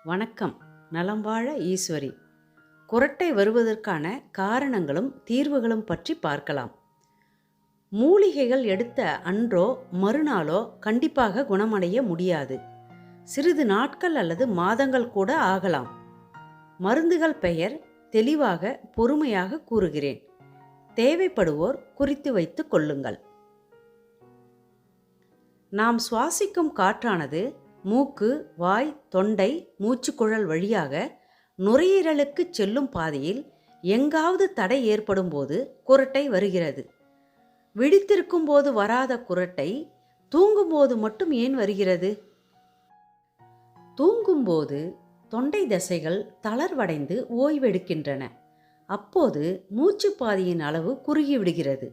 வணக்கம். நலம் வாழ ஈஸ்வரி. குரட்டை வருவதற்கான காரணங்களும் தீர்வுகளும் பற்றி பார்க்கலாம். மூலிகைகள் எடுத்த அன்றோ மறுநாளோ கண்டிப்பாக குணமடைய முடியாது. சிறிது நாட்கள் அல்லது மாதங்கள் கூட ஆகலாம். மருந்துகள் பெயர் தெளிவாக பொறுமையாக கூறுகிறேன். தேவைப்படுவோர் குறித்து வைத்துக் கொள்ளுங்கள். நாம் சுவாசிக்கும் காற்றானது மூக்கு, வாய், தொண்டை, மூச்சுக்குழல் வழியாக நுரையீரலுக்கு செல்லும் பாதையில் எங்காவது தடை ஏற்படும் போது குரட்டை வருகிறது. விழித்திருக்கும் போது வராத குரட்டை தூங்கும்போது மட்டும் ஏன் வருகிறது? தூங்கும்போது தொண்டை தசைகள் தளர்வடைந்து ஓய்வெடுக்கின்றன. அப்போது மூச்சு பாதையின் அளவு குறுகிவிடுகிறது.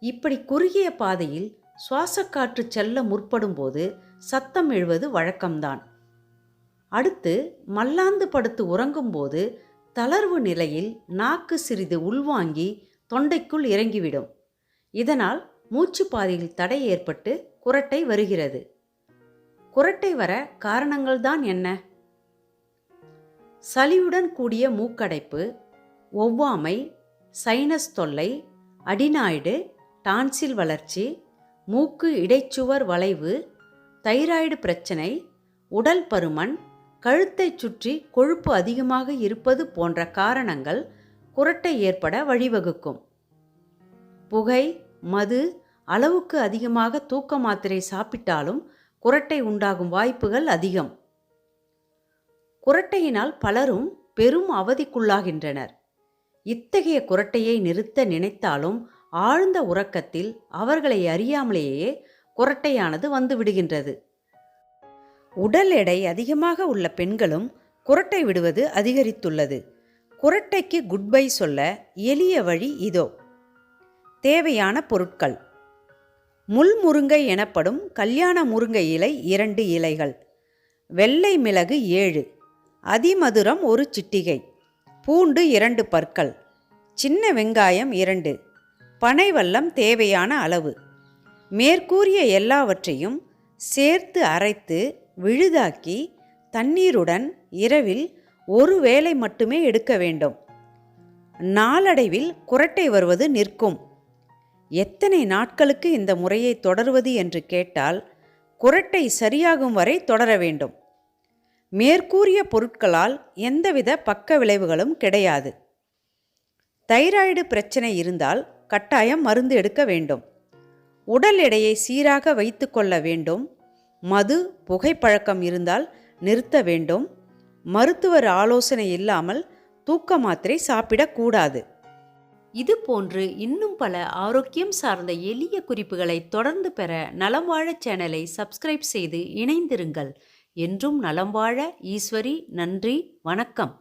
இப்படி குறுகிய பாதையில் சுவாசக்காற்று செல்ல முற்படும் போது சத்தம் எழுவது வழக்கம்தான். அடுத்து மல்லாந்து படுத்து உறங்கும்போது தளர்வு நிலையில் நாக்கு சிறிது உள்வாங்கி தொண்டைக்குள் இறங்கிவிடும். இதனால் மூச்சு பாதையில் தடை ஏற்பட்டு குரட்டை வருகிறது. குரட்டை வர காரணங்கள்தான் என்ன? சளியுடன் கூடிய மூக்கடைப்பு, ஒவ்வாமை, சைனஸ் தொல்லை, அடினாய்டு, டான்சில் வளர்ச்சி, மூக்கு இடைச்சுவர் வளைவு, தைராய்டு பிரச்சனை, உடல் பருமன், கழுத்தை சுற்றி கொழுப்பு அதிகமாக இருப்பது போன்ற காரணங்கள் குரட்டை ஏற்பட வழிவகுக்கும். புகை, மது, அளவுக்கு அதிகமாக தூக்க மாத்திரை சாப்பிட்டாலும் குரட்டை உண்டாகும் வாய்ப்புகள் அதிகம். குரட்டையினால் பலரும் பெரும் அவதிக்குள்ளாகின்றனர். இத்தகைய குரட்டையை நிறுத்த நினைத்தாலும் ஆழ்ந்த உறக்கத்தில் அவர்களை அறியாமலேயே குரட்டையானது வந்து விடுகின்றது. உடல் எடை அதிகமாக உள்ள பெண்களும் குரட்டை விடுவது அதிகரித்துள்ளது. குரட்டைக்கு குட் பை சொல்ல எளிய வழி இதோ. தேவையான பொருட்கள்: முள்முருங்கை எனப்படும் கல்யாண முருங்கை இலை 2 இலைகள், வெள்ளை மிளகு 7, அதிமதுரம் 1 சிட்டிகை, பூண்டு 2 பற்கள், சின்ன வெங்காயம் 2, பனைவெல்லம் தேவையான அளவு. மேற்கூறிய எல்லாவற்றையும் சேர்த்து அரைத்து விழுதாக்கி தண்ணீருடன் இரவில் 1 வேளை மட்டுமே எடுக்க வேண்டும். நாளடைவில் குரட்டை வருவது நிற்கும். எத்தனை நாட்களுக்கு இந்த முறையை தொடர்வது என்று கேட்டால், குரட்டை சரியாகும் வரை தொடர வேண்டும். மேற்கூறிய பொருட்களால் எந்தவித பக்க விளைவுகளும் கிடையாது. தைராய்டு பிரச்சனை இருந்தால் கட்டாயம் மருந்து எடுக்க வேண்டும். உடல் எடையை சீராக வைத்து கொள்ள வேண்டும். மது, புகைப்பழக்கம் இருந்தால் நிறுத்த வேண்டும். மருத்துவர் ஆலோசனை இல்லாமல் தூக்க மாத்திரை சாப்பிடக்கூடாது. இது போன்று இன்னும் பல ஆரோக்கியம் சார்ந்த எளிய குறிப்புகளை தொடர்ந்து பெற நலம் வாழ சேனலை சப்ஸ்கிரைப் செய்து இணைந்திருங்கள். என்றும் நலம் வாழ ஈஸ்வரி. நன்றி, வணக்கம்.